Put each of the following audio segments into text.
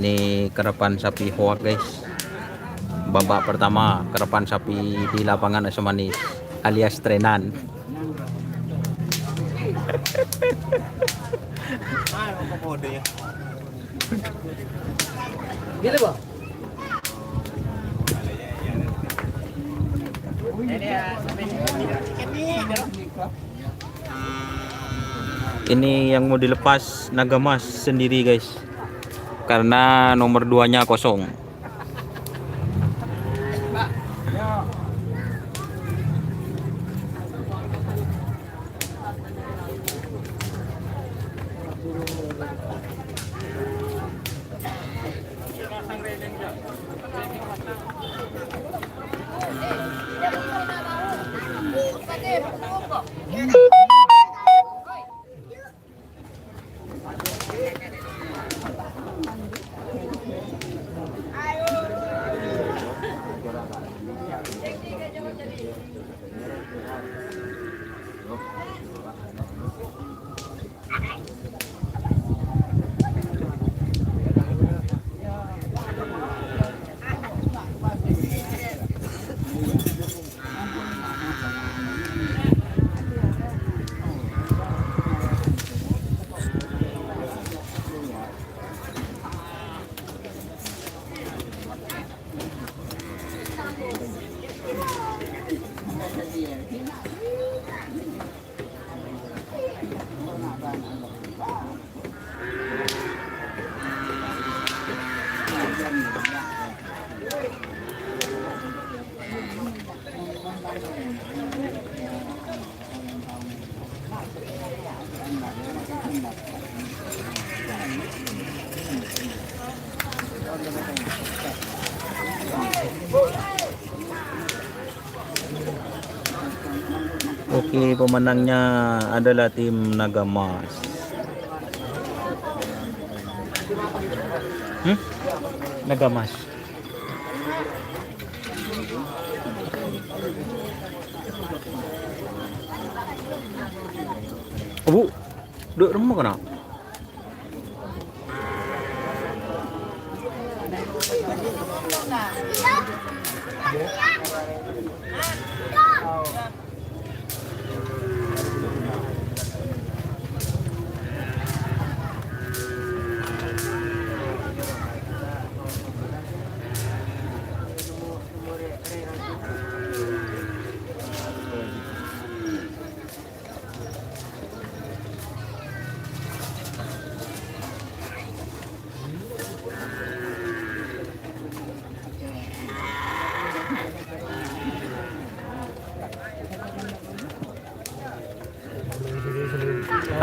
Ini karapan sapi hoak guys. Babak pertama karapan sapi di lapangan Asam Manis alias trenan. Gila ba? Ini yang mau dilepas Nagamas sendiri guys, karena nomor 2-nya kosong. Oke, pemenangnya adalah tim Nagamas. Nagamas. Bu, duduk rumah kena.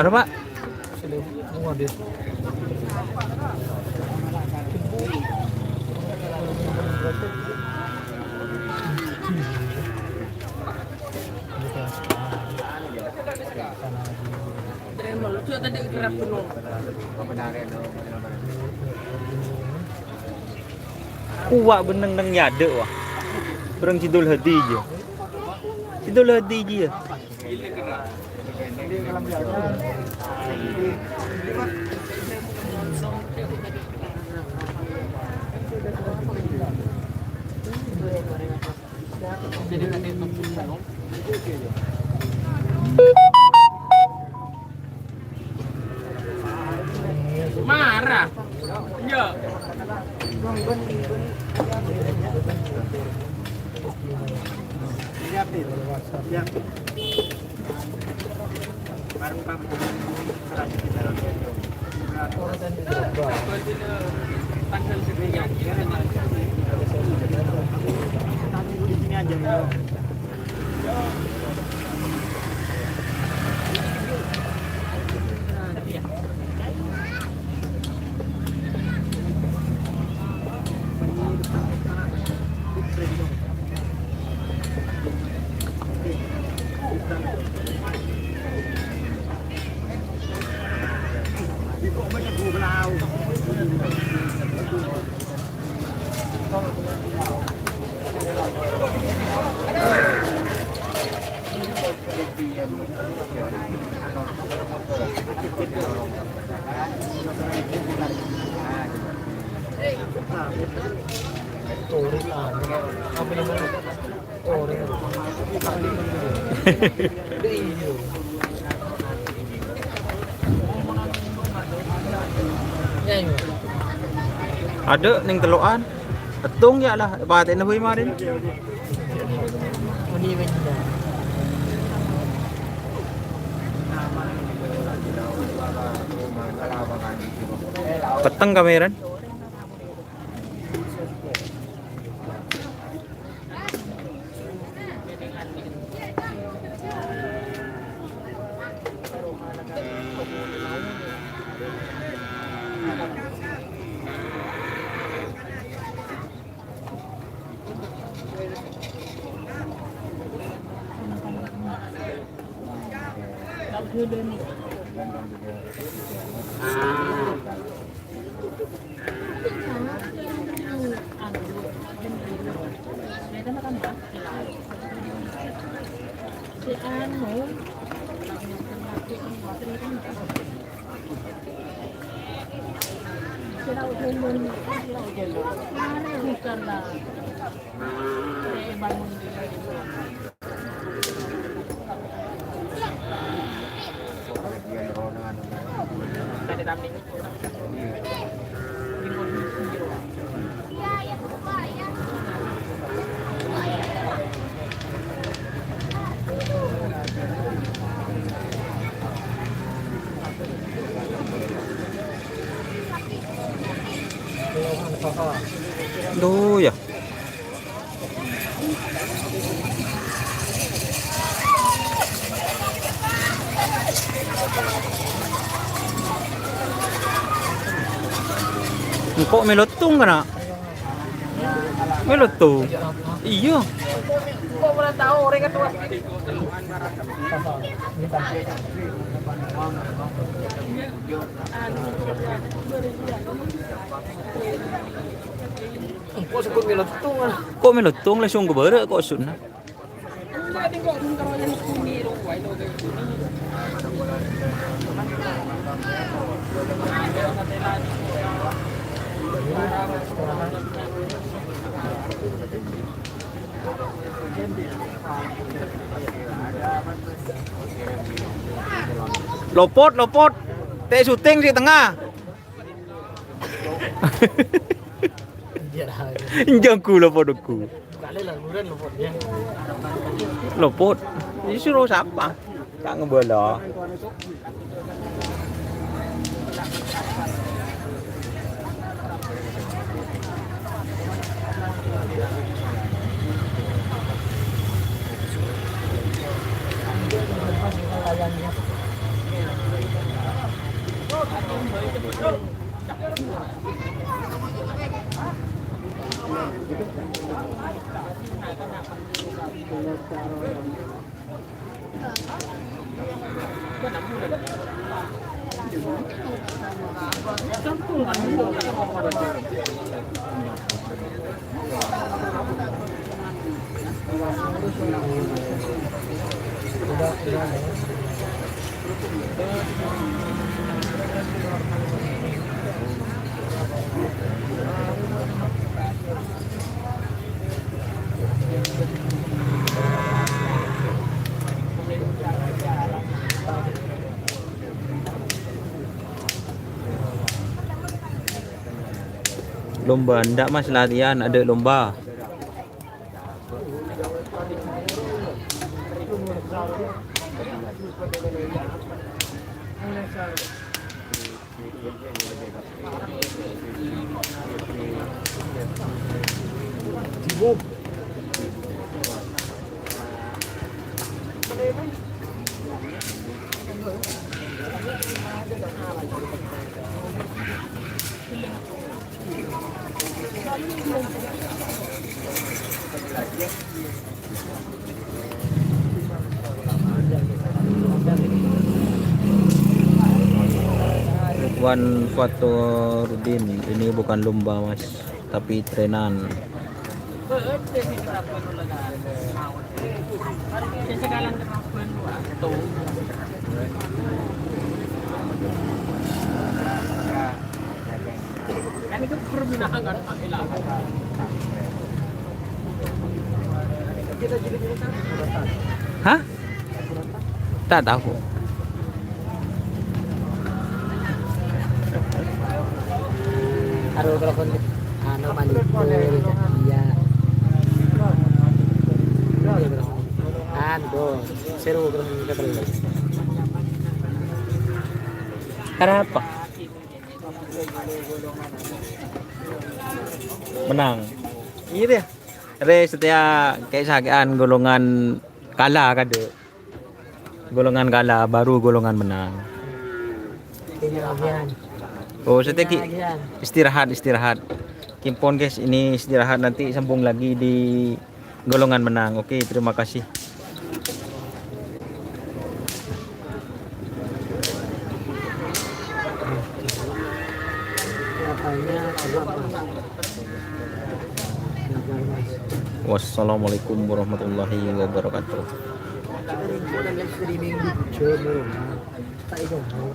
Ada Pak? Kuat beneng nang nyade wah. Berang Cidul Hadi je. Cidul Hadi je. Marah. Ya. Turis lah. Apa yang mana? Oh, ini. Ya, ini. Ada ning telokan. Betung ya lah, paten huy marin. Ini benda. Peteng kameran. Si anu si laut Hulun mana bukan lah bangun Duh ya. Kok melotong kana? Melotong. Iya. Kok pernah tahu orang ketua? Kok sebut melotong kan? Kok melotong langsung ke bara kok sunna. Lopot, lopot. Teh syuting di tengah. Injangku lopotku. Kali lah bulan lopot ya. Lopot. Disuruh siapa? Tak ngebola. Lomba ndak mas latihan ada lomba. Ridwan Fathurudin, ini bukan lomba mas, tapi trenan. Kan itu permintaan Hah? Tak tahu. Aduh kalau kon ano balik iya. Ando, seru kalau kita balik. Kenapa? Menang. Iya deh. Re setiap kayak sakian golongan kalah kada. Golongan kalah baru golongan menang. Ini bagian. Oh, setiap istirahat. Kimpon guys, ini istirahat nanti sambung lagi di golongan menang. Oke, terima kasih. Katanya apa? Wassalamualaikum warahmatullahi wabarakatuh. Kita rin po ng streaming video mo. Tayo mo.